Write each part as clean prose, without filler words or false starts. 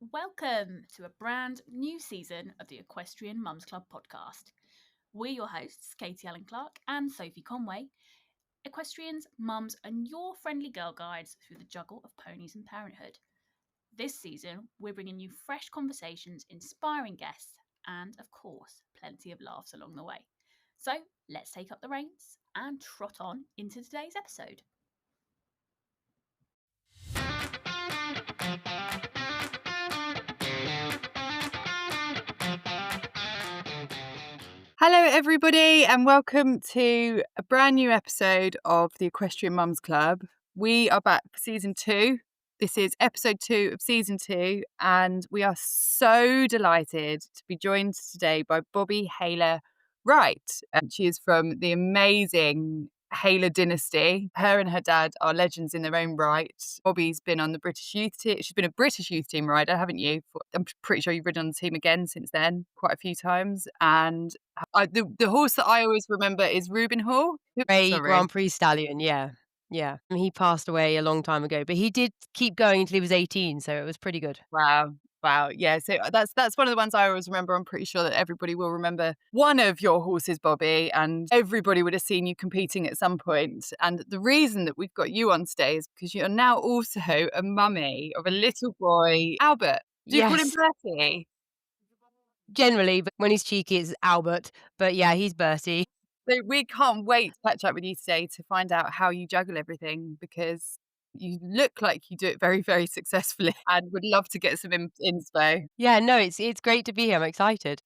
Welcome to a brand new season of the Equestrian Mums Club podcast. We're your hosts, Katie Allen Clark and Sophie Conway, equestrians, mums, and your friendly girl guides through the juggle of ponies and parenthood. This season, we're bringing you fresh conversations, inspiring guests, and of course, plenty of laughs along the way. So let's take up the reins and trot on into today's episode. Hello, everybody, and welcome to a brand new episode of the Equestrian Mums Club. We are back for season 2. This is episode 2 of season 2, and we are so delighted to be joined today by Bobby Hayler-Wright. She is from the amazing Hayler dynasty. Her and her dad are legends in their own right. Bobby's been on the British youth team. She's been a British youth team rider, haven't you? I'm pretty sure you've ridden on the team again since then, quite a few times. And the horse that I always remember is Reuben Hall. Ray Sorry. Grand Prix stallion, yeah. Yeah. He passed away a long time ago, but he did keep going until he was 18, so it was pretty good. Wow. Wow. Yeah. So that's one of the ones I always remember. I'm pretty sure that everybody will remember one of your horses, Bobby, and everybody would have seen you competing at some point. And the reason that we've got you on today is because you're now also a mummy of a little boy, Albert. Do you call him Yes, Bertie? generally, but when he's cheeky, it's Albert. But yeah, he's Bertie. So we can't wait to catch up with you today to find out how you juggle everything, because you look like you do it very, very successfully, and would love to get some inspo. Yeah, no, it's great to be here. I'm excited.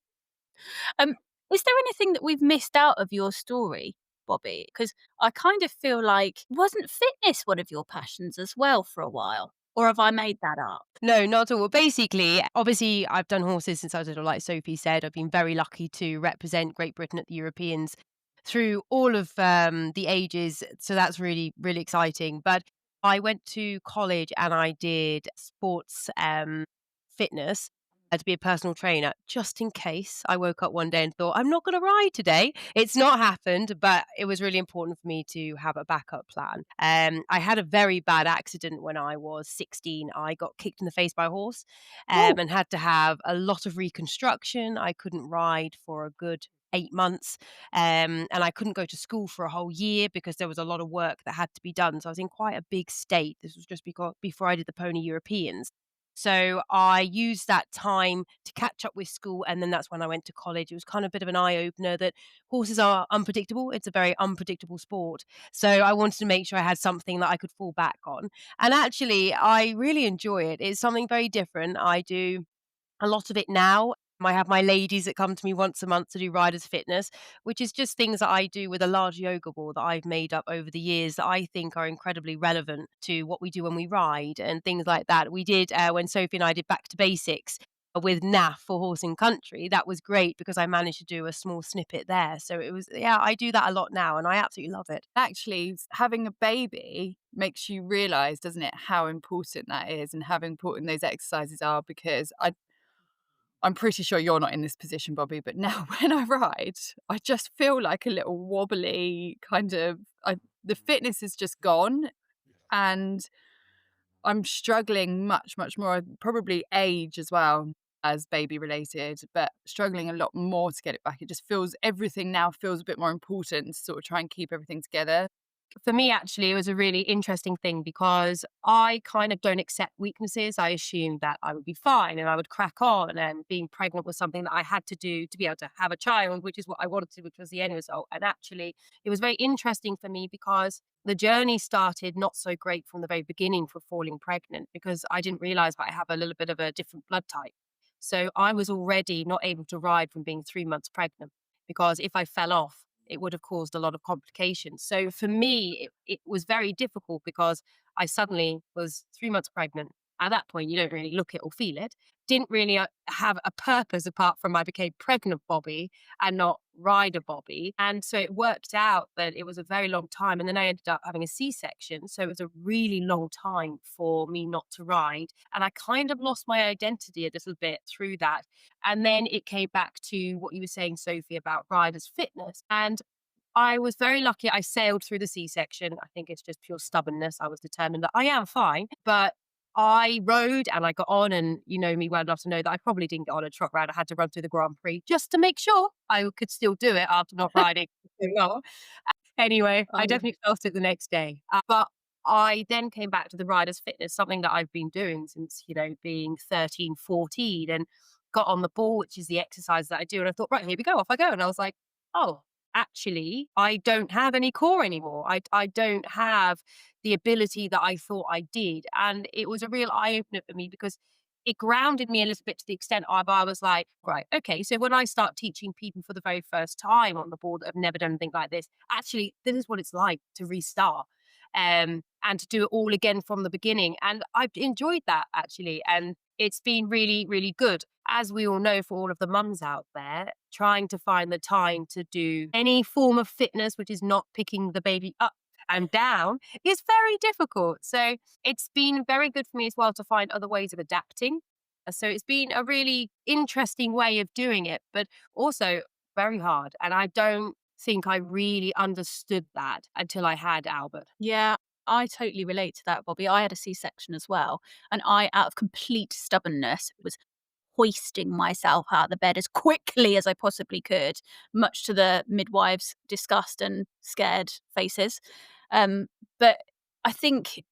Um, is there anything that we've missed out of your story, Bobby? Because I kind of feel like wasn't fitness one of your passions as well for a while? Or have I made that up? No, not at all. Basically, obviously, I've done horses since I was little, like Sophie said. I've been very lucky to represent Great Britain at the Europeans through all of the ages. So that's really, really exciting. But I went to college and I did sports fitness to be a personal trainer, just in case I woke up one day and thought, I'm not going to ride today. It's not happened, but it was really important for me to have a backup plan. I had a very bad accident when I was 16. I got kicked in the face by a horse Oh, and had to have a lot of reconstruction. I couldn't ride for a good 8 months. And I couldn't go to school for a whole year because there was a lot of work that had to be done. So I was in quite a big state. This was just before I did the Pony Europeans. So I used that time to catch up with school, and then that's when I went to college. It was kind of a bit of an eye opener that horses are unpredictable. It's a very unpredictable sport. So I wanted to make sure I had something that I could fall back on. And actually, I really enjoy it. It's something very different. I do a lot of it now. I have my ladies that come to me once a month to do riders fitness, which is just things that I do with a large yoga ball that I've made up over the years that I think are incredibly relevant to what we do when we ride and things like that. We did when Sophie and I did back to basics with NAF for horse and country. That was great because I managed to do a small snippet there. So it was, yeah, I do that a lot now and I absolutely love it. actually, having a baby makes you realise, doesn't it, how important that is and how important those exercises are, because I'm pretty sure you're not in this position, Bobby, but now when I ride, I just feel like a little wobbly kind of the fitness is just gone, and I'm struggling much, much more, probably age as well as baby related, but struggling a lot more to get it back. It just feels everything now feels a bit more important to sort of try and keep everything together. For me, actually, it was a really interesting thing because I kind of don't accept weaknesses. I assumed that I would be fine and I would crack on, and being pregnant was something that I had to do to be able to have a child, which is what I wanted to, which was the end result. And actually, it was very interesting for me because the journey started not so great from the very beginning for falling pregnant because I didn't realize that I have a little bit of a different blood type. So I was already not able to ride from being 3 months pregnant because if I fell off, it would have caused a lot of complications. So for me, it was very difficult because I suddenly was 3 months pregnant. At that point, you don't really look it or feel it. Didn't really have a purpose apart from I became pregnant Bobby and not rider Bobby. And so it worked out that it was a very long time. And then I ended up having a C-section. So it was a really long time for me not to ride. And I kind of lost my identity a little bit through that. And then it came back to what you were saying, Sophie, about riders fitness. And I was very lucky. I sailed through the C-section. I think it's just pure stubbornness. I was determined that I am fine. But I rode and I got on, and you know me well enough to know that I probably didn't get on a trot round. I had to run through the Grand Prix just to make sure I could still do it after not riding for so long. Anyway, I Oh, definitely felt it the next day. But I then came back to the rider's fitness, something that I've been doing since, being 13, 14, and got on the ball, which is the exercise that I do. And I thought, right, here we go, off I go. And I was like, oh, actually, I don't have any core anymore. I don't have the ability that I thought I did. And it was a real eye opener for me because it grounded me a little bit to the extent I was like, right, okay, so when I start teaching people for the very first time on the board that have never done anything like this, actually, this is what it's like to restart and to do it all again from the beginning. And I've enjoyed that actually. And it's been really, really good. As we all know, for all of the mums out there, trying to find the time to do any form of fitness, which is not picking the baby up and down, is very difficult. So it's been very good for me as well to find other ways of adapting. So it's been a really interesting way of doing it, but also very hard. And I don't think I really understood that until I had Albert. yeah, I totally relate to that, Bobby. I had a C-section as well, and I, out of complete stubbornness, was hoisting myself out of the bed as quickly as I possibly could, much to the midwives' disgust and scared faces. But I think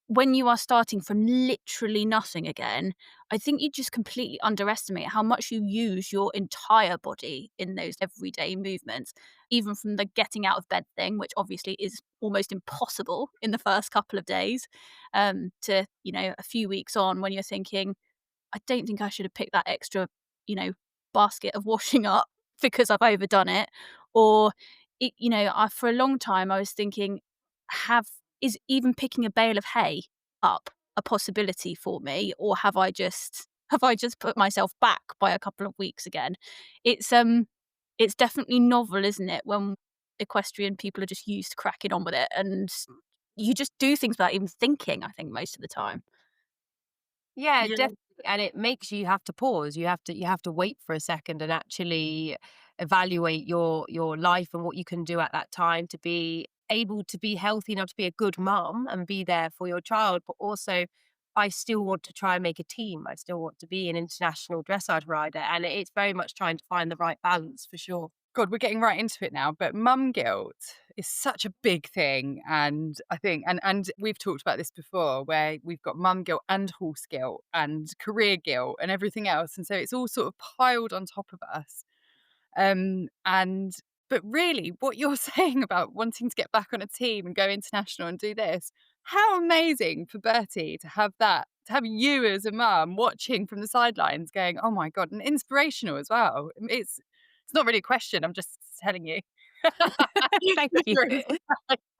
when you are starting from literally nothing again, I think you just completely underestimate how much you use your entire body in those everyday movements, even from the getting out of bed thing, which obviously is almost impossible in the first couple of days, to, a few weeks on when you're thinking, I don't think I should have picked that extra, you know, basket of washing up because I've overdone it. Or, for a long time I was thinking, have is even picking a bale of hay up a possibility for me, or have I just put myself back by a couple of weeks again? It's definitely novel, isn't it, when equestrian people are just used to cracking on with it, and you just do things without even thinking, I think, most of the time. Yeah, Yeah. definitely. And it makes you have to pause. You have to wait for a second and actually evaluate your life and what you can do at that time to be able to be healthy enough to be a good mum and be there for your child. But also I still want to try and make a team. I still want to be an international dressage rider. And it's very much trying to find the right balance for sure. God, we're getting right into it now, but mum guilt is such a big thing. And I think, and we've talked about this before, where we've got mum guilt and horse guilt and career guilt and everything else. And so it's all sort of piled on top of us. And but really, what you're saying about wanting to get back on a team and go international and do this, how amazing for Bertie to have that, to have you as a mum watching from the sidelines, going, "Oh my god," and inspirational as well. It's not really a question. I'm just telling you. Thank you. You're ins-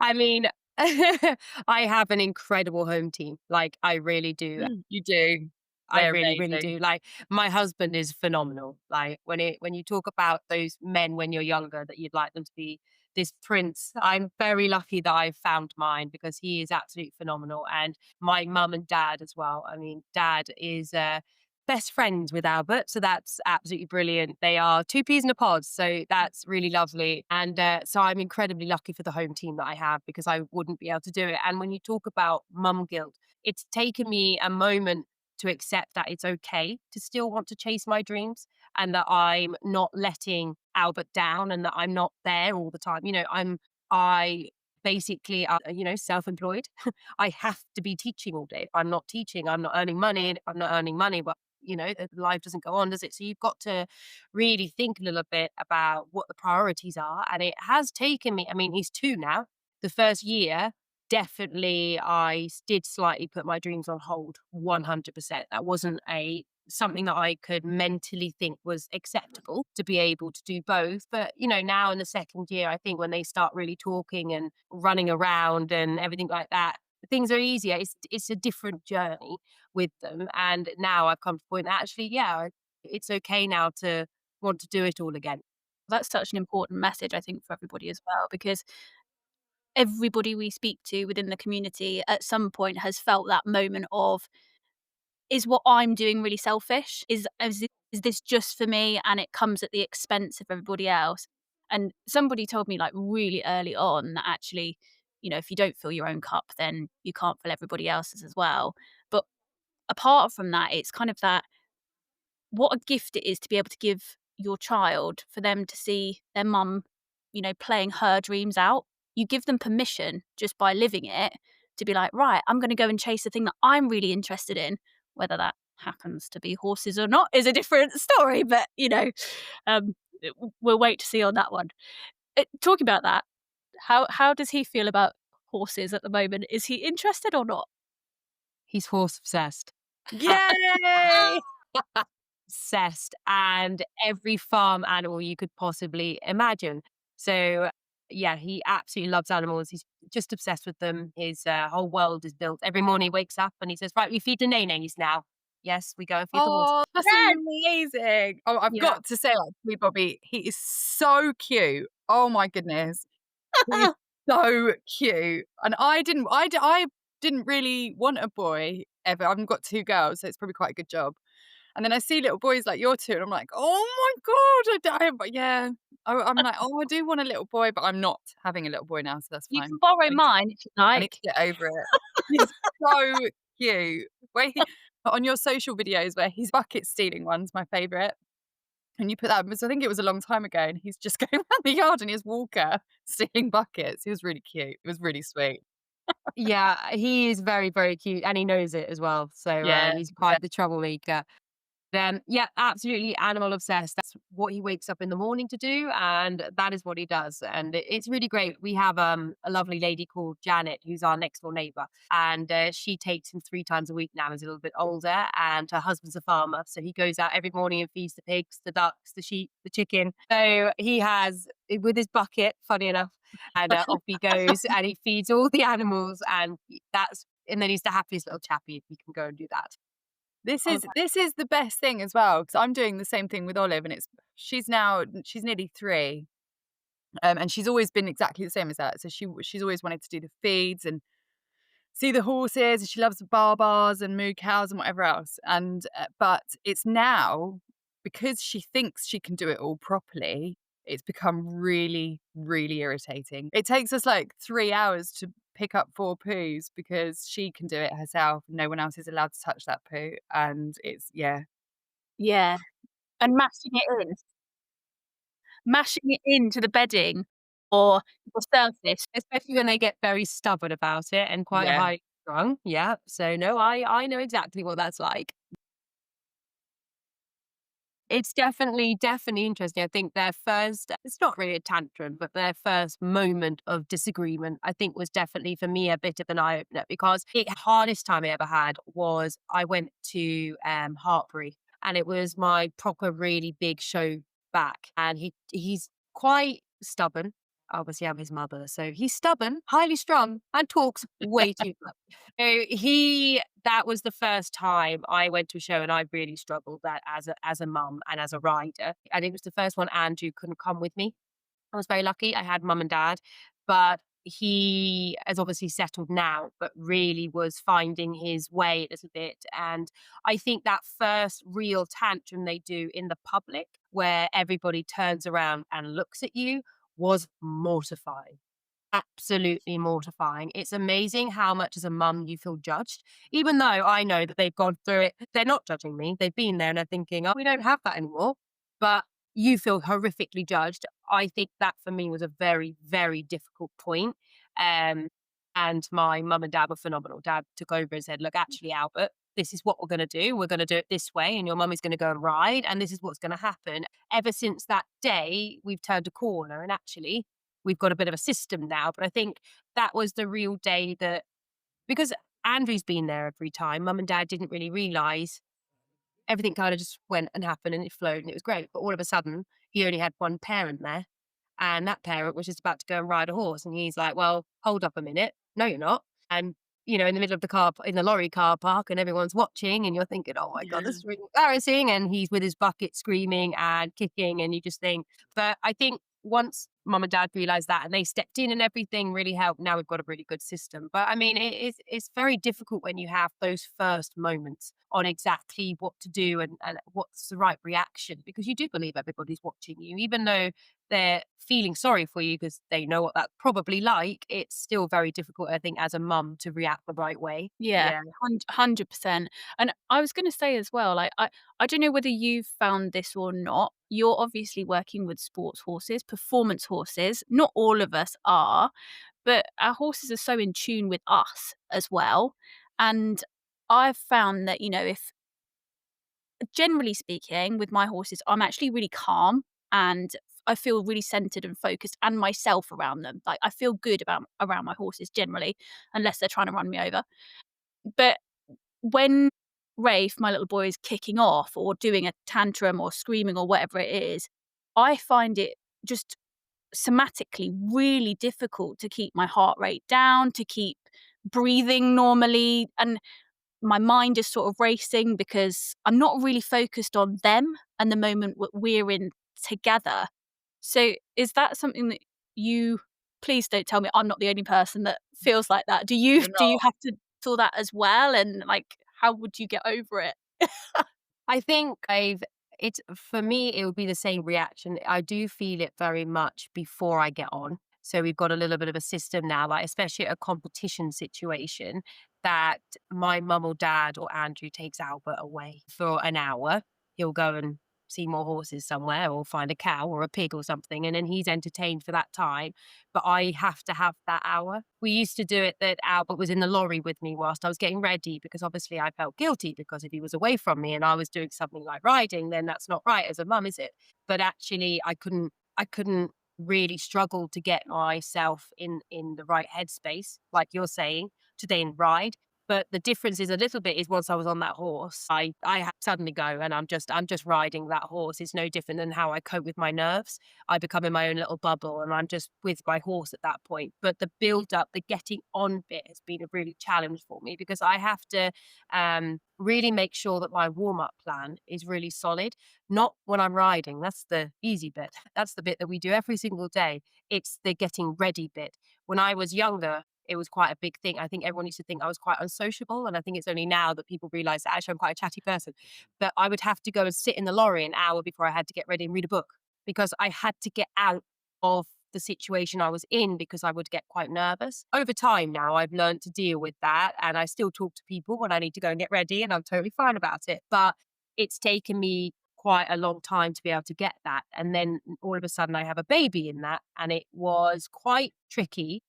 I mean, I have an incredible home team. Like I really do. you do. I They're really, really amazing. do. Like my husband is phenomenal. Like when you talk about those men when you're younger that you'd like them to be this prince, I'm very lucky that I've found mine because he is absolutely phenomenal. And my mum and dad as well. I mean, dad is best friends with Albert, so that's absolutely brilliant. They are two peas in a pod, so that's really lovely. And so I'm incredibly lucky for the home team that I have because I wouldn't be able to do it. And when you talk about mum guilt, it's taken me a moment to accept that it's okay to still want to chase my dreams and that I'm not letting Albert down and that I'm not there all the time. I basically, self-employed. I have to be teaching all day. If I'm not teaching, I'm not earning money. And if I'm not earning money, well, life doesn't go on, does it? So you've got to really think a little bit about what the priorities are. And it has taken me, I mean, he's 2 now. The first year, definitely did slightly put my dreams on hold 100%. That wasn't a something that I could mentally think was acceptable to be able to do both. But, now in the second year, I think when they start really talking and running around and everything like that, things are easier. It's a different journey with them. And now I've come to the point that actually, yeah, it's okay now to want to do it all again. That's such an important message, I think, for everybody as well, because everybody we speak to within the community at some point has felt that moment of, is what I'm doing really selfish? Is this just for me and it comes at the expense of everybody else? And somebody told me, like, really early on, that actually, if you don't fill your own cup, then you can't fill everybody else's as well. But apart from that, it's kind of that what a gift it is to be able to give your child for them to see their mum, playing her dreams out. You give them permission just by living it to be like, right, I'm going to go and chase the thing that I'm really interested in. Whether that happens to be horses or not is a different story, but um, we'll wait to see on that one. Talking about that, how does he feel about horses at the moment? Is he interested or not? He's horse obsessed. Yay! Obsessed, and every farm animal you could possibly imagine. So yeah, he absolutely loves animals. He's just obsessed with them. His whole world is built. Every morning he wakes up and he says, right, we feed the neigh-neighs now. Yes, we go and feed the horse. Oh, that's Yes! amazing. Oh, I've Yeah. got to say, actually, Bobby, he is so cute. Oh my goodness. He is so cute. And I didn't really want a boy ever. I've got 2 girls, so it's probably quite a good job. And then I see little boys like your 2, and I'm like, oh my God, I'm like, oh, I do want a little boy, but I'm not having a little boy now, so that's You fine. can borrow I need, mine if you I need like. to get over it. He's so cute. On your social videos where he's bucket stealing one's my favourite. And you put that, because I think it was a long time ago, and he's just going around the yard in his walker stealing buckets. He was really cute. It was really sweet. Yeah, he is very, very cute, and he knows it as well. So Yeah, he's yeah. quite the troublemaker. Yeah, absolutely animal obsessed. That's what he wakes up in the morning to do, and that is what he does. And it's really great. We have a lovely lady called Janet, who's our next door neighbour, and she takes him 3 times a week now. He's a little bit older, and her husband's a farmer, so he goes out every morning and feeds the pigs, the ducks, the sheep, the chicken. So he has with his bucket, funny enough, and off he goes, and he feeds all the animals, and then he's the happiest little chappy if he can go and do that. This Oh, is the best thing as well, because I'm doing the same thing with Olive, and she's nearly 3, and she's always been exactly the same as that. So she's always wanted to do the feeds and see the horses, and she loves the bars and moo cows and whatever else. And but it's now, because she thinks she can do it all properly, it's become really, really irritating. It takes us like 3 hours to pick up 4 poos because she can do it herself. No one else is allowed to touch that poo. And yeah. Yeah, and mashing it into the bedding or the surface. especially when they get very stubborn about it and quite Yeah. high strung. Yeah. So no, I know exactly what that's like. It's definitely interesting. I think their first, it's not really a tantrum, but their first moment of disagreement, I think was definitely for me a bit of an eye opener, because the hardest time I ever had was I went to Hartbury, and it was my proper really big show back. And he's quite stubborn. Obviously, I'm his mother. So he's stubborn, highly strung, and talks way too much. So that was the first time I went to a show, and I really struggled that as a mum and as a rider. And it was the first one Andrew couldn't come with me. I was very lucky. I had mum and dad, but he has obviously settled now, but really was finding his way a little bit. And I think that first real tantrum they do in the public, where everybody turns around and looks at you, was mortifying. Absolutely mortifying. It's amazing how much as a mum you feel judged, even though I know that they've gone through it. They're not judging me. They've been there and they're thinking, oh, we don't have that anymore. But you feel horrifically judged. I think that for me was a very, very difficult point. Um, and my mum and dad were phenomenal. Dad took over and said, look, actually, Albert, this is what we're going to do. We're going to do it this way, and your mum is going to go and ride, and this is what's going to happen. Ever since that day, we've turned a corner, and actually, we've got a bit of a system now. But I think that was the real day that, because Andrew's been there every time, mum and dad didn't really realise. Everything kind of just went and happened and it flowed and it was great. But all of a sudden, he only had one parent there. And that parent was just about to go and ride a horse. And he's like, well, hold up a minute. No, you're not. And, in the middle of in the lorry car park, and everyone's watching, and you're thinking, oh my God, this is really embarrassing. And he's with his bucket screaming and kicking. And you just think, but I think once mum and dad realized that and they stepped in and everything really helped, now we've got a really good system. But I mean, it's very difficult when you have those first moments on exactly what to do and what's the right reaction, because you do believe everybody's watching you, even though they're feeling sorry for you because they know what that's probably like. It's still very difficult, I think, as a mum to react the right way. Yeah, Yeah. 100%. And I was gonna say as well, like, I don't know whether you've found this or not. You're obviously working with sports horses, performance horses. Not all of us are, but our horses are so in tune with us as well. And I've found that, if generally speaking, with my horses, I'm actually really calm and I feel really centered and focused and myself around them. Like I feel good about around my horses generally, unless they're trying to run me over. But when Rafe, my little boy, is kicking off or doing a tantrum or screaming or whatever it is, I find it just somatically really difficult to keep my heart rate down, to keep breathing normally. And my mind is sort of racing because I'm not really focused on them and the moment we're in together. So is that something that you, please don't tell me I'm not the only person that feels like that. Do you You're do you not. have to feel that as well? And like how would you get over it? I think it's for me, it would be the same reaction. I do feel it very much before I get on. So we've got a little bit of a system now, like especially at a competition situation, that my mum or dad or Andrew takes Albert away for an hour. He'll go and see more horses somewhere or find a cow or a pig or something, and then he's entertained for that time. But I have to have that hour. We used to do it that Albert was in the lorry with me whilst I was getting ready, because obviously I felt guilty, because if he was away from me and I was doing something like riding, then that's not right as a mum, is it? But actually I couldn't really struggle to get myself in the right headspace, like you're saying, to then ride. But the difference is a little bit is once I was on that horse, I suddenly go and I'm just riding that horse. It's no different than how I cope with my nerves. I become in my own little bubble and I'm just with my horse at that point. But the build up, the getting on bit has been a really challenge for me, because I have to really make sure that my warm up plan is really solid. Not when I'm riding. That's the easy bit. That's the bit that we do every single day. It's the getting ready bit. When I was younger, it was quite a big thing. I think everyone used to think I was quite unsociable. And I think it's only now that people realize that actually I'm quite a chatty person. But I would have to go and sit in the lorry an hour before I had to get ready and read a book, because I had to get out of the situation I was in, because I would get quite nervous. Over time now, I've learned to deal with that. And I still talk to people when I need to go and get ready, and I'm totally fine about it. But it's taken me quite a long time to be able to get that. And then all of a sudden I have a baby in that, and it was quite tricky,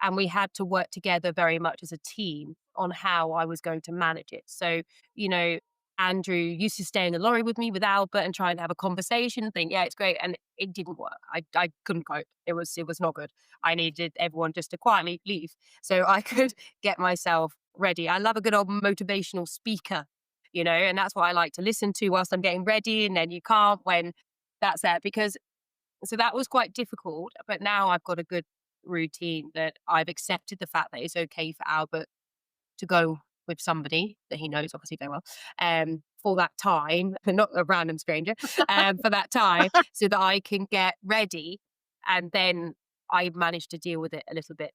and we had to work together very much as a team on how I was going to manage it. So, you know, Andrew used to stay in the lorry with me with Albert and try and have a conversation and think, yeah, it's great. And it didn't work. I couldn't cope. It was not good. I needed everyone just to quietly leave so I could get myself ready. I love a good old motivational speaker, and that's what I like to listen to whilst I'm getting ready. And then you can't when that's there, because so that was quite difficult. But now I've got a good routine that I've accepted the fact that it's okay for Albert to go with somebody that he knows obviously very well, for that time, not a random stranger, for that time, so that I can get ready. And then I managed to deal with it a little bit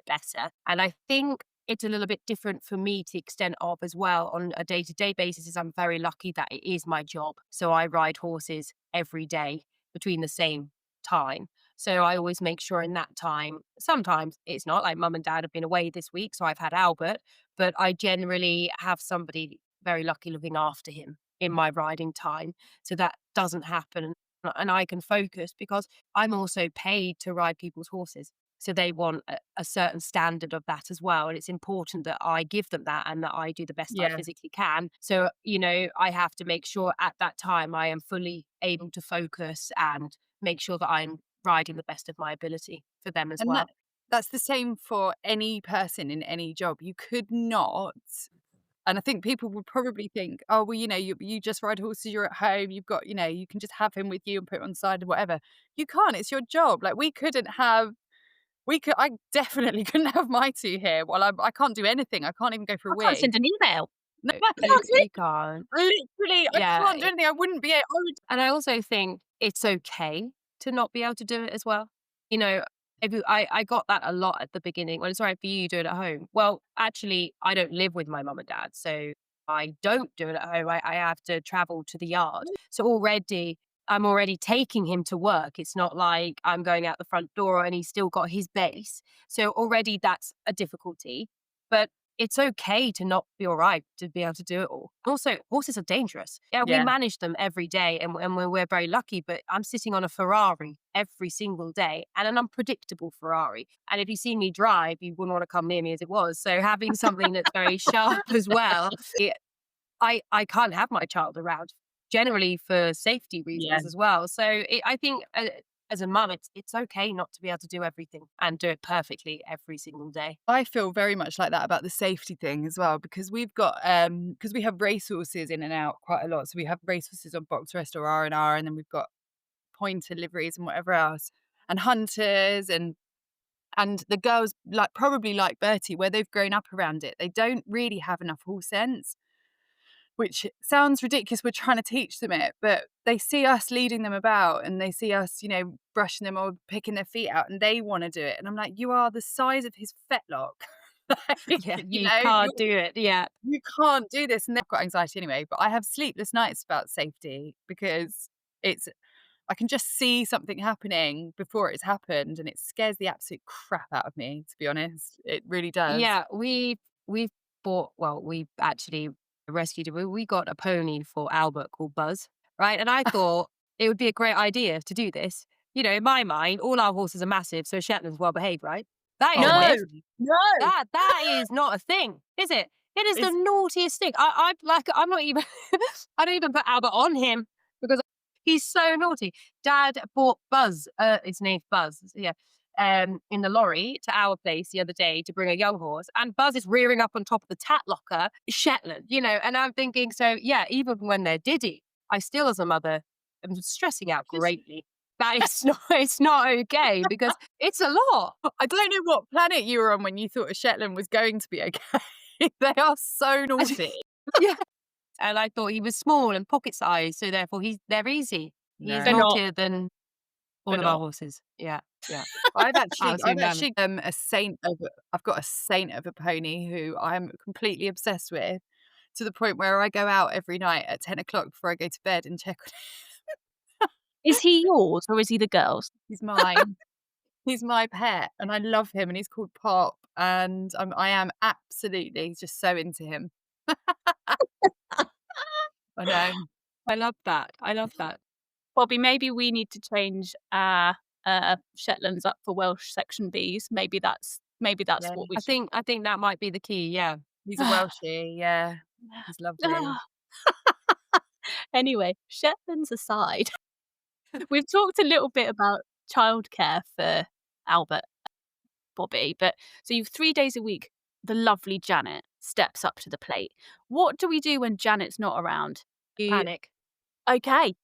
better. And I think it's a little bit different for me to the extent of as well on a day-to-day basis is I'm very lucky that it is my job. So I ride horses every day between the same time. So I always make sure in that time, sometimes it's not like mum and dad have been away this week, so I've had Albert, but I generally have somebody very lucky looking after him in my riding time. So that doesn't happen. And I can focus because I'm also paid to ride people's horses. So they want a certain standard of that as well. And it's important that I give them that and that I do the best I Yeah. physically can. So, I have to make sure at that time I am fully able to focus and make sure that I'm riding the best of my ability for them as And well. that's the same for any person in any job. You could not, and I think people would probably think, "Oh, well, you just ride horses, you're at home, you've got, you can just have him with you and put him on the side or whatever." You can't, it's your job. Like, I definitely couldn't have my 2 here while I can't do anything. I can't even go for a I can't wee. send an email. No, You can't. literally, I Yeah. can't do anything. I wouldn't be a I would And I also think it's okay to not be able to do it as well. You know, I got that a lot at the beginning. Well, it's all right for you, do it at home. Well, actually, I don't live with my mum and dad. So I don't do it at home. I have to travel to the yard. So already, I'm already taking him to work. It's not like I'm going out the front door and he's still got his base. So already that's a difficulty. But it's okay to not be all right, to be able to do it all. Also, horses are dangerous. Yeah, we Yeah. manage them every day and we're very lucky, but I'm sitting on a Ferrari every single day and an unpredictable Ferrari. And if you see me drive, you wouldn't want to come near me as it was. So having something that's very sharp as well, I can't have my child around, generally for safety Yeah. reasons as well. So I think as a mum, it's okay not to be able to do everything and do it perfectly every single day. I feel very much like that about the safety thing as well, because we've got because we have racehorses in and out quite a lot. So we have racehorses on box rest or R&R, and then we've got pointer liveries and whatever else, and hunters, and the girls, like probably like Bertie, where they've grown up around it, they don't really have enough horse sense, which sounds ridiculous. We're trying to teach them it, but they see us leading them about and they see us, brushing them or picking their feet out, and they want to do it. And I'm like, you are the size of his fetlock. Like, Yeah, you can't do it. Yeah. you can't do this. And they've got anxiety anyway, but I have sleepless nights about safety because I can just see something happening before it's happened, and it scares the absolute crap out of me, to be honest. It really does. Yeah, we've bought well, we actually rescued we got a pony for Albert called Buzz, right? And I thought it would be a great idea to do this. In my mind, all our horses are massive, so Shetland's well behaved, right? That is Oh a my No, myth. no. That is not a thing, is it? It is the It's naughtiest thing. I'm not even I don't even put Albert on him because he's so naughty. Dad bought Buzz, his name's Buzz, yeah, in the lorry to our place the other day to bring a young horse, and Buzz is rearing up on top of the tat locker, Shetland, and I'm thinking, so yeah, even when they're diddy, I still as a mother am stressing out just greatly. That it's not okay because it's a lot. I don't know what planet you were on when you thought a Shetland was going to be okay. They are so naughty. Yeah. And I thought he was small and pocket sized, so therefore they're easy. He's No. They're not. naughtier than all They're of our not. horses. Yeah, yeah. I've actually I've Absolutely mammoth. actually I've got a saint of a pony who I'm completely obsessed with, to the point where I go out every night at 10 o'clock before I go to bed and check on him. Is he yours or is he the girls? He's mine. He's my pet, and I love him, and he's called Pop, and I am absolutely just so into him. I know. I love that. I love that. Bobby, maybe we need to change our Shetlands up for Welsh section Bs. Maybe that's Yeah. what we I should. think that might be the key. Yeah. He's a Welshie, yeah. He's lovely. Anyway, Shetlands aside, we've talked a little bit about childcare for Albert, Bobby, but so you've 3 days a week. The lovely Janet steps up to the plate. What do we do when Janet's not around? Panic. Okay.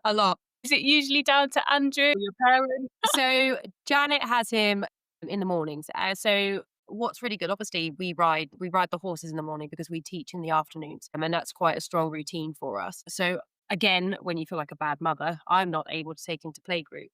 A lot. Is it usually down to Andrew or your parents? So Janet has him in the mornings. So what's really good, obviously, we ride the horses in the morning because we teach in the afternoons, and that's quite a strong routine for us. So again, when you feel like a bad mother, I'm not able to take him to playgroup,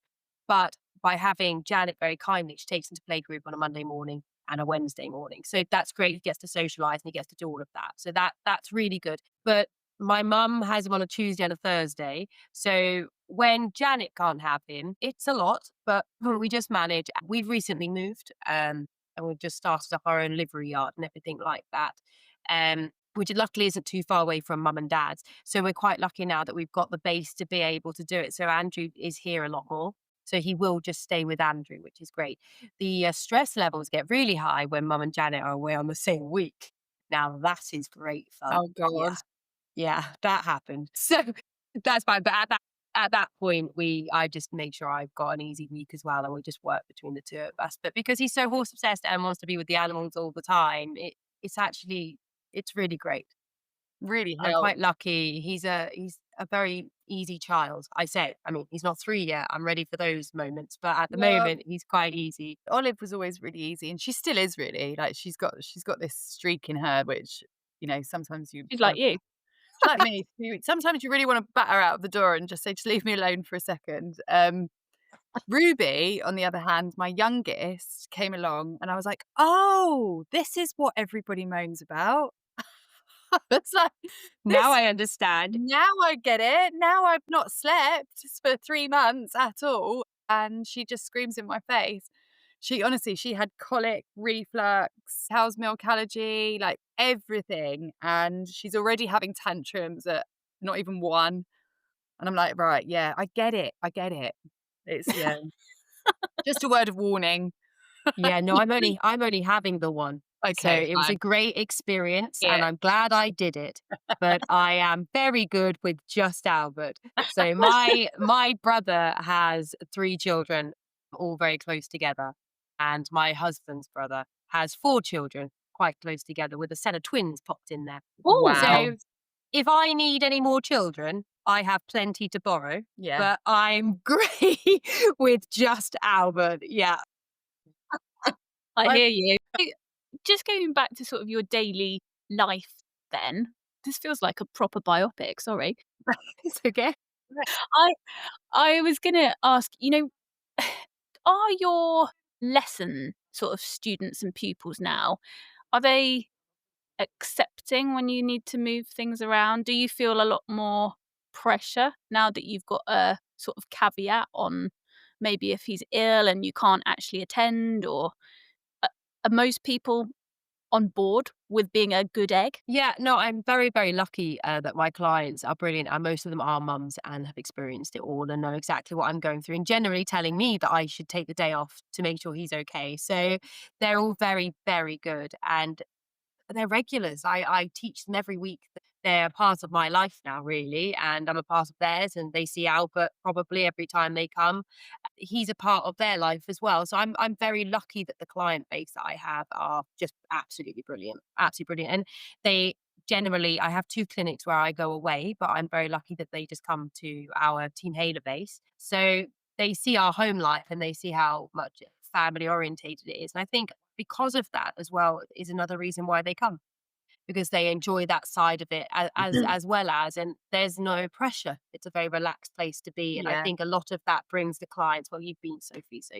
but by having Janet very kindly, she takes him to playgroup on a Monday morning and a Wednesday morning. So that's great. He gets to socialize and he gets to do all of that. So that's really good. But my mum has him on a Tuesday and a Thursday. So when Janet can't have him, it's a lot, but we just manage. We've recently moved, and we've just started up our own livery yard and everything like that. Which luckily isn't too far away from mum and dad's. So we're quite lucky now that we've got the base to be able to do it. So Andrew is here a lot more. So he will just stay with Andrew, which is great. The stress levels get really high when mum and Janet are away on the same week. Now that is great fun. Oh God. Yeah, that happened. So that's fine. But at that point, I just make sure I've got an easy week as well, and we just work between the two of us. But because he's so horse obsessed and wants to be with the animals all the time, it's really great. Really I'm helped. quite lucky. He's a very easy child. I mean, he's not 3 yet. I'm ready for those moments, but at the Well, moment, he's quite easy. Olive was always really easy, and she still is really. Like she's got this streak in her, which sometimes you She's like you. like me. Sometimes you really want to bat her out of the door and just say, "Just leave me alone for a second." Ruby, on the other hand, my youngest, came along, and I was like, "Oh, this is what everybody moans about." It's like, Now this, I understand. now I get it. Now I've not slept for 3 months at all. And she just screams in my face. She honestly, she had colic, reflux, cow's milk allergy, like everything. And she's already having tantrums at not even one. And I'm like, right, yeah, I get it. I get it. It's, yeah, just a word of warning. Yeah, no, I'm only having the one. So Okay, it was a fine. great experience Yeah. and I'm glad I did it. But I am very good with just Albert. So my brother has 3 children, all very close together. And my husband's brother has 4 children, quite close together, with a set of twins popped in there. Wow. So if I need any more children, I have plenty to borrow. Yeah. But I'm great with just Albert. Yeah. I I hear you. Just going back to sort of your daily life then, this feels like a proper biopic, sorry. It's okay. I I was gonna ask, are your lesson sort of students and pupils now, are they accepting when you need to move things around? Do you feel a lot more pressure now that you've got a sort of caveat on maybe if he's ill and you can't actually attend, or a are most people on board with being a good egg? Yeah, no, I'm very, very lucky that my clients are brilliant, and most of them are mums and have experienced it all and know exactly what I'm going through, and generally telling me that I should take the day off to make sure he's okay. So they're all very, very good, and they're regulars. I teach them every week. They're part of my life now, really, and I'm a part of theirs. And they see Albert probably every time they come. He's a part of their life as well. So I'm very lucky that the client base that I have are just absolutely brilliant. And they generally, I have 2 clinics where I go away, but I'm very lucky that they just come to our Team Hayler base. So they see our home life and they see how much family orientated it is. And I think because of that as well is another reason why they come, because they enjoy that side of it as well as, and there's no pressure. It's a very relaxed place to be. And I Yeah. think a lot of that brings the clients. Well, you've been, Sophie, so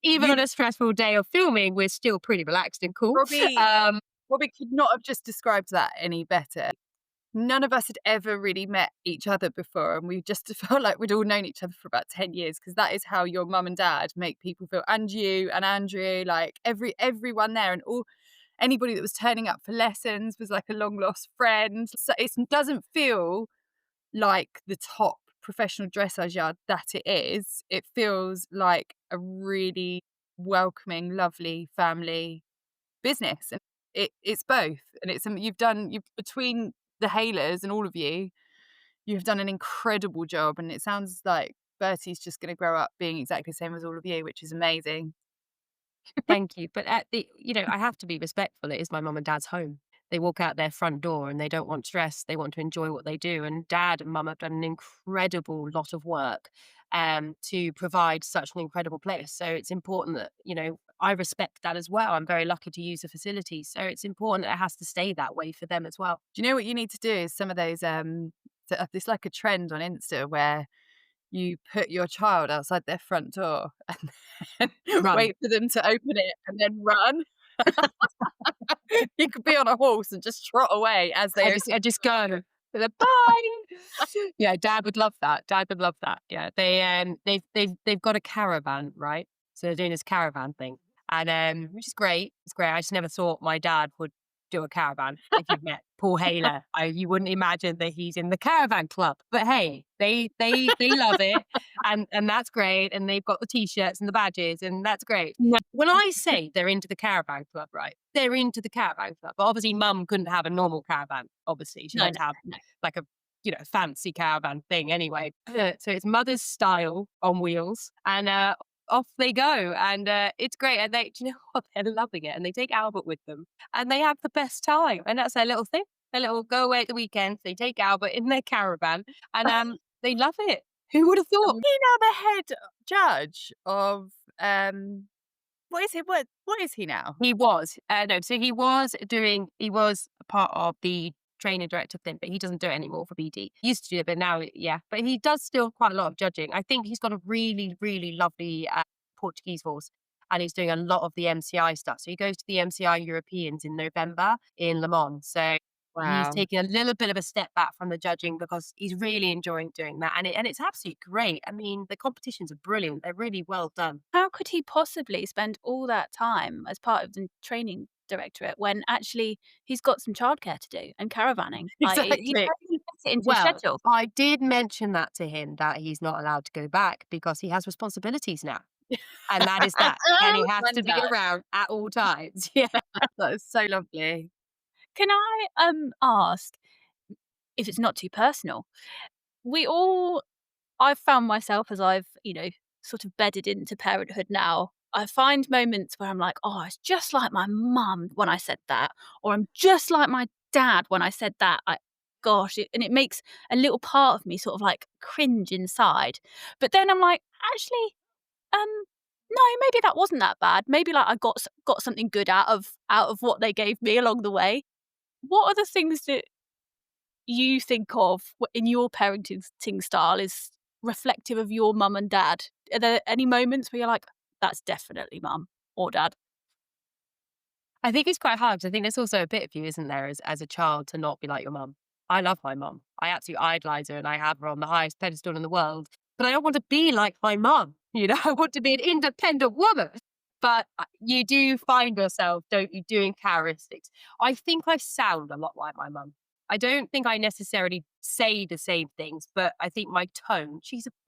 even You on a stressful day of filming, we're still pretty relaxed and cool. probably probably could not have just described that any better. None of us had ever really met each other before, and we just felt like we'd all known each other for about 10 years, because that is how your mum and dad make people feel. And you and Andrew, like everyone there, and all anybody that was turning up for lessons was like a long lost friend. So it doesn't feel like the top professional dressage yard that it is. It feels like a really welcoming, lovely family business, and it's both. And you've between the Haylers and all of you, you've done an incredible job, and it sounds like Bertie's just going to grow up being exactly the same as all of you, which is amazing. Thank you. But I have to be respectful. It is my mum and dad's home. They walk out their front door and they don't want stress. They want to enjoy what they do. And dad and mum have done an incredible lot of work to provide such an incredible place. So it's important that, I respect that as well. I'm very lucky to use the facility. So it's important that it has to stay that way for them as well. Do you know what you need to do is some of those it's like a trend on Insta where you put your child outside their front door and then Run. wait for them to open it and then run. You could be on a horse and just trot away as they I just go. They're like, bye. Yeah, Dad would love that. Dad would love that. Yeah, they've got a caravan, right? So they're doing this caravan thing, and which is great. It's great. I just never thought my dad would do a caravan. If you've met Paul Hayler, you wouldn't imagine that he's in the caravan club. But hey, they love it, and that's great. And they've got the t-shirts and the badges, and that's great. No. When I say they're into the caravan club, right? They're into the caravan club. But obviously, Mum couldn't have a normal caravan. Obviously, she No, had no, to have no. like a fancy caravan thing anyway. So it's mother's style on wheels, and off they go, and it's great. And do you know what? They're loving it, and they take Albert with them, and they have the best time. And that's their little thing. Their little go away at the weekends. They take Albert in their caravan, and they love it. Who would have thought? You know, the head judge of what is he? What is he now? He was. No, so he was a part of the training director thing, but he doesn't do it anymore for BD. He used to do it, but now, yeah. But he does still quite a lot of judging. I think he's got a really, really lovely Portuguese horse, and he's doing a lot of the MCI stuff. So he goes to the MCI Europeans in November in Le Mans. So He's Wow. taking a little bit of a step back from the judging because he's really enjoying doing that. And it's absolutely great. I mean, the competitions are brilliant. They're really well done. How could he possibly spend all that time as part of the training directorate when actually he's got some childcare to do and caravanning? Like, he Exactly. doesn't fit it into his Well, schedule. I did mention that to him that he's not allowed to go back because he has responsibilities now. And that is that. And he has to be Wonder. around at all times. Yeah. That is so lovely. Can I ask, if it's not too personal, we all I've found myself as I've, sort of bedded into parenthood now, I find moments where I'm like, "Oh, it's just like my mum when I said that," or "I'm just like my dad when I said that." Gosh, and it makes a little part of me sort of like cringe inside. But then I'm like, actually, um, no, maybe that wasn't that bad. Maybe like I got something good out of what they gave me along the way. What are the things that you think of in your parenting style is reflective of your mum and dad? Are there any moments where you're like, "That's definitely mum or dad"? I think it's quite hard 'cause I think there's also a bit of you, isn't there, as a child to not be like your mum. I love my mum. I absolutely idolise her and I have her on the highest pedestal in the world. But I don't want to be like my mum. I want to be an independent woman. But you do find yourself, don't you, doing characteristics. I think I sound a lot like my mum. I don't think I necessarily say the same things, but I think my tone,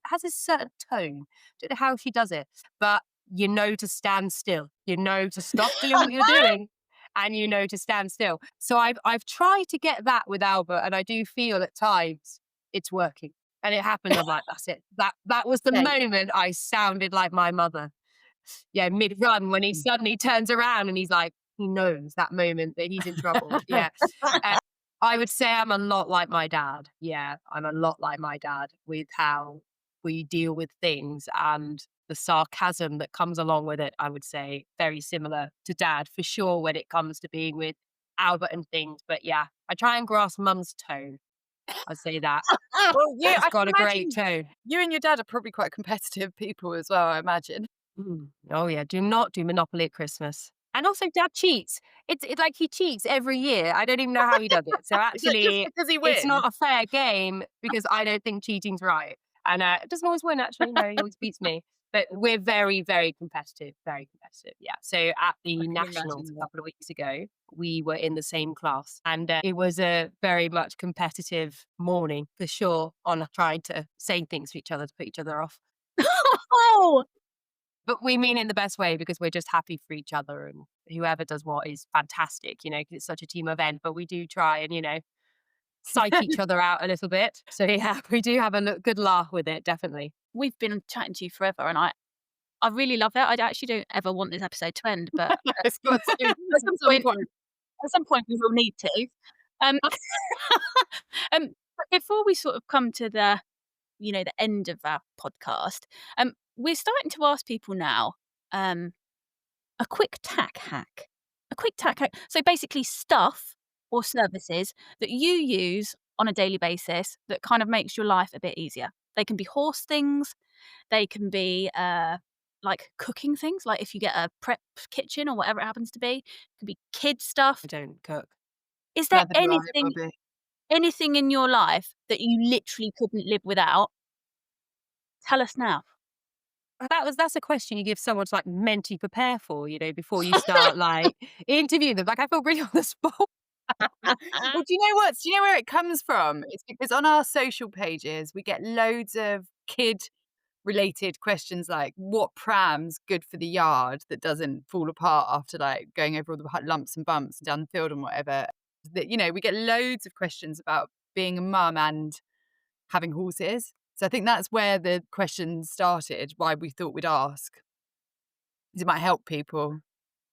has a certain tone. Don't know how she does it, but you know to stand still. You know to stop doing what you're doing and you know to stand still. So I've tried to get that with Albert and I do feel at times it's working. And it happens, I'm like, that's it. That was the Okay. moment I sounded like my mother. Yeah, mid-run when he suddenly turns around and he's like, he knows that moment that he's in trouble. Yeah. I would say I'm a lot like my dad. Yeah, I'm a lot like my dad with how we deal with things and the sarcasm that comes along with it. I would say very similar to dad for sure when it comes to being with Albert and things. But yeah, I try and grasp mum's tone. I'd say that. Well, yeah, She's I got can a great imagine tone. you and your dad are probably quite competitive people as well, I imagine. Oh yeah, do not do Monopoly at Christmas. And also dad cheats. It's like he cheats every year. I don't even know how he does it. So Is that just actually because he it's wins? not a fair game because I don't think cheating's right. And it doesn't always win actually. No, he always beats me. But we're very, very competitive. Very competitive. Yeah. So at I the can nationals imagine a that. couple of weeks ago, we were in the same class. And it was a very much competitive morning for sure on trying to say things to each other to put each other off. Oh, But we mean it in the best way because we're just happy for each other and whoever does what is fantastic, 'cause it's such a team event. But we do try and, psych each other out a little bit. So yeah, we do have a good laugh with it, definitely. we've been chatting to you forever, and I really love it. I actually don't ever want this episode to end, but It's got to at at some some point point. we will need to. Um, but before we sort of come to the end of our podcast, we're starting to ask people now, a quick tack hack. A quick tack hack. So basically stuff or services that you use on a daily basis that kind of makes your life a bit easier. They can be horse things, they can be like cooking things, like if you get a prep kitchen or whatever it happens to be. It can be kid stuff. I don't cook. Is there Neither do I, Bobby. anything in your life that you literally couldn't live without? Tell us now. That's a question you give someone to like mentally prepare for, before you start like interviewing them. Like I feel really on the spot. Well, do you know what? Do you know where it comes from? It's because on our social pages, we get loads of kid related questions like what pram's good for the yard that doesn't fall apart after like going over all the lumps and bumps down the field and whatever. That we get loads of questions about being a mum and having horses. So I think that's where the question started, why we thought we'd ask. 'Cause it might help people.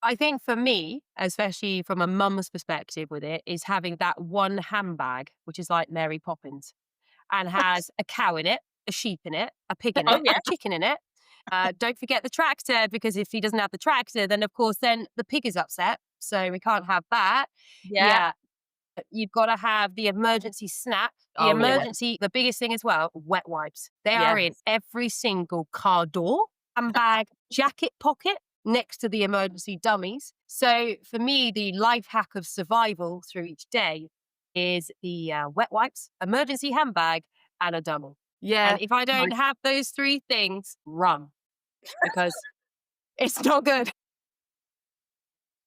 I think for me, especially from a mum's perspective with it, is having that one handbag, which is like Mary Poppins and has a cow in it, a sheep in it, a pig in Oh it, yeah. a chicken in it. Don't forget the tractor because if he doesn't have the tractor, then of course, then the pig is upset. So we can't have that. Yeah. Yeah. You've got to have the emergency snack, Oh, yeah. the biggest thing as well, wet wipes. They Yeah. are in every single car door, handbag, jacket pocket next to the emergency dummies. So for me, the life hack of survival through each day is the wet wipes, emergency handbag, and a dummy. Yeah. And if I don't Nice. have those three things, run, because it's not good.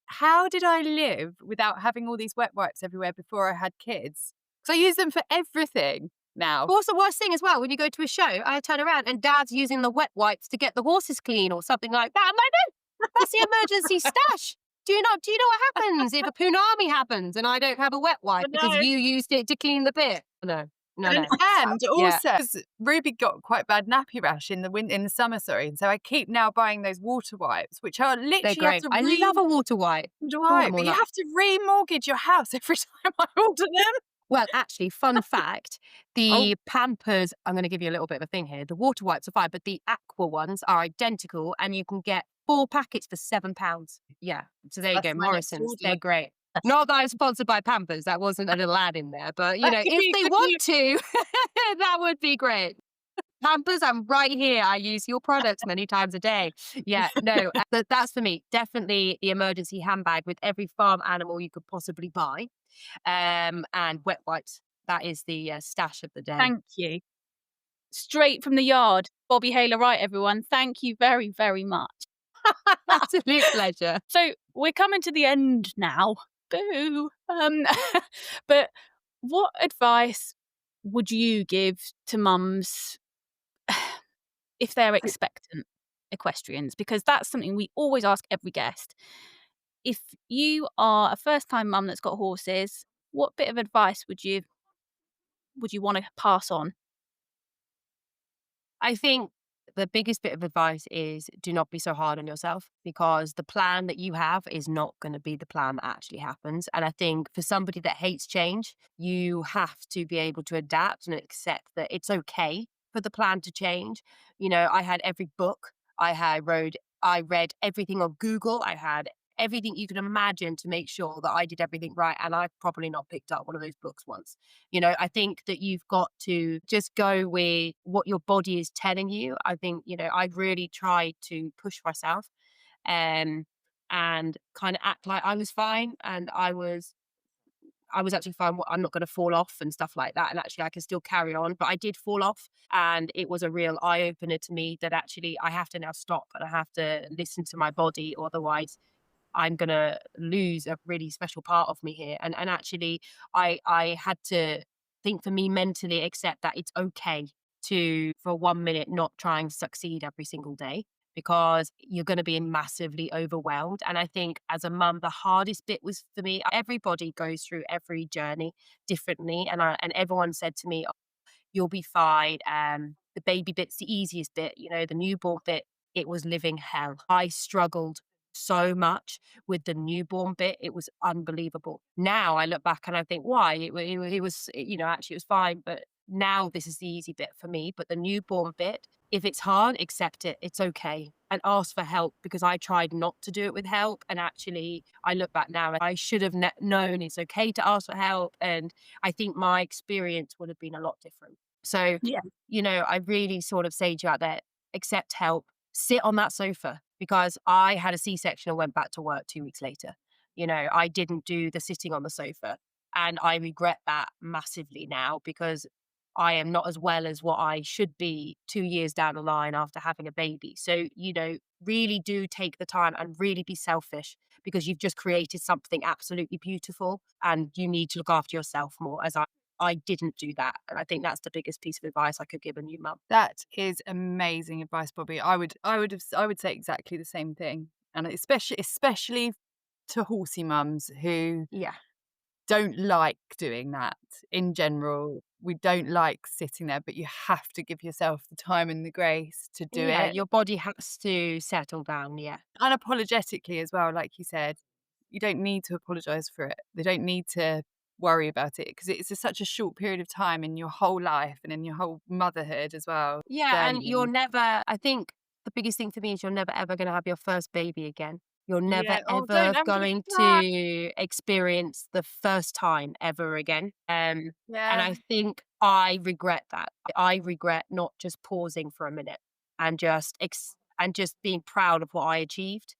How did I live without having all these wet wipes everywhere before I had kids? Because I use them for everything now. What's the worst thing as well? When you go to a show, I turn around and Dad's using the wet wipes to get the horses clean or something like that. I'm like, no, that's the emergency stash. Do you know what happens if a punami happens and I don't have a wet wipe because know. you used it to clean the pit? No. And Yeah. also, 'cause Ruby got quite bad nappy rash in the summer, sorry. And so I keep now buying those water wipes, which are They're literally you have great. to I love a water wipe. wipe, but you have to remortgage your house every time I order them. Well, actually, fun fact, Oh, the Pampers, I'm going to give you a little bit of a thing here. The water wipes are fine, but the Aqua ones are identical and you can get 4 packets for £7. Yeah. So there you that's go. my next Morrison's, they're order. great. Not that I'm sponsored by Pampers. That wasn't a little ad in there, but That could if be a they good want to, that would be great. Pampers, I'm right here. I use your products many times a day. Yeah, no, that's for me. Definitely the emergency handbag with every farm animal you could possibly buy. And wet wipes. That is the stash of the day. Thank you. Straight from the yard, Bobby Hayler-Wright, everyone. Thank you very, very much. Absolute pleasure. So we're coming to the end now. Boo. But what advice would you give to mums if they're expectant equestrians? Because that's something we always ask every guest. If you are a first-time mum that's got horses, what bit of advice would you want to pass on? I think the biggest bit of advice is do not be so hard on yourself, because the plan that you have is not going to be the plan that actually happens. And I think for somebody that hates change, you have to be able to adapt and accept that it's okay for the plan to change. I had every book, I read everything on Google. I had everything you can imagine to make sure that I did everything right. And I've probably not picked up one of those books once. I think that you've got to just go with what your body is telling you. I think, I really tried to push myself and kind of act like I was fine. And I was actually fine. I'm not going to fall off and stuff like that. And actually I can still carry on, but I did fall off, and it was a real eye opener to me that actually I have to now stop and I have to listen to my body, or otherwise I'm gonna lose a really special part of me here. And actually I had to think, for me, mentally accept that it's okay to, for 1 minute, not try and succeed every single day, because you're gonna be massively overwhelmed. And I think as a mum, the hardest bit was for me, everybody goes through every journey differently. And everyone said to me, you'll be fine. The baby bit's the easiest bit, the newborn bit, it was living hell. I struggled so much with the newborn bit. It was unbelievable. Now I look back and I think, why? It was, actually it was fine. But now this is the easy bit for me. But the newborn bit, if it's hard, accept it. It's okay. And ask for help, because I tried not to do it with help. And actually, I look back now and I should have known it's okay to ask for help. And I think my experience would have been a lot different. So, Yeah. I really sort of say to you out there, accept help, sit on that sofa, because I had a C-section and went back to work 2 weeks later. I didn't do the sitting on the sofa, and I regret that massively now, because I am not as well as what I should be 2 years down the line after having a baby. So, really do take the time and really be selfish, because you've just created something absolutely beautiful, and you need to look after yourself more, as I didn't do that. And I think that's the biggest piece of advice I could give a new mum. That is amazing advice, Bobby. I would say exactly the same thing. And especially to horsey mums who Yeah. don't like doing that in general. We don't like sitting there, but you have to give yourself the time and the grace to do Yeah, it your body has to settle down. Yeah. unapologetically as well. Like you said, you don't need to apologize for it. They don't need to worry about it, because such a short period of time in your whole life and in your whole motherhood as well. Yeah. And you're never, I think the biggest thing for me is you're never ever going to have your first baby again. You're never Yeah. Oh, ever don't ever going cry. to experience the first time ever again. And Yeah. I think I regret that. I regret not just pausing for a minute and just being proud of what I achieved,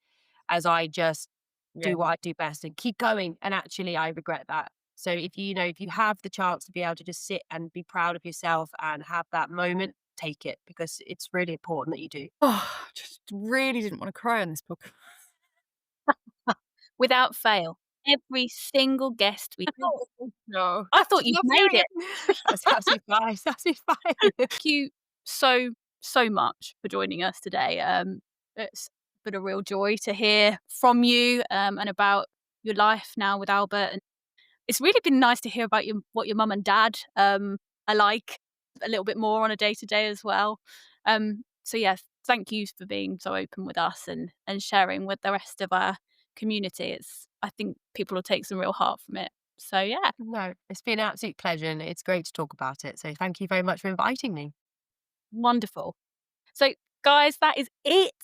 as I just Yeah. do what I do best and keep going. And actually, I regret that. So if you have the chance to be able to just sit and be proud of yourself and have that moment, take it, because it's really important that you do. Oh, just really didn't want to cry on this podcast. Without fail, every single guest we No. I thought you'd Love made hearing it. That's absolutely fine. It's absolutely fine. Thank you so much for joining us today. It's been a real joy to hear from you and about your life now with Albert. And it's really been nice to hear about what your mum and dad are like a little bit more on a day to day as well. So yes, thank you for being so open with us and sharing with the rest of our community. I think people will take some real heart from it. So yeah. No, it's been an absolute pleasure, and it's great to talk about it. So thank you very much for inviting me. Wonderful. So, guys, that is it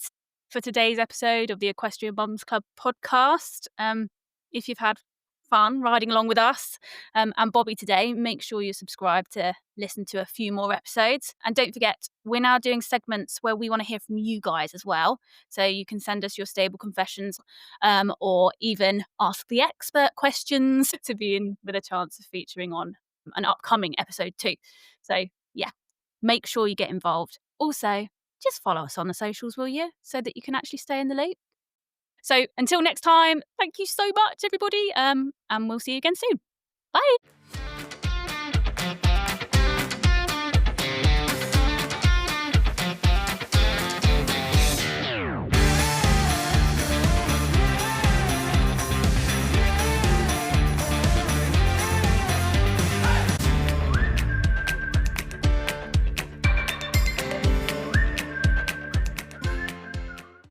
for today's episode of the Equestrian Mums Club podcast. If you've had fun riding along with us and Bobby today, make sure you subscribe to listen to a few more episodes. And don't forget, we're now doing segments where we want to hear from you guys as well. So you can send us your stable confessions or even ask the expert questions to be in with a chance of featuring on an upcoming episode too. So, yeah, make sure you get involved. Also, just follow us on the socials, will you? So that you can actually stay in the loop. So until next time, thank you so much, everybody. And we'll see you again soon. Bye.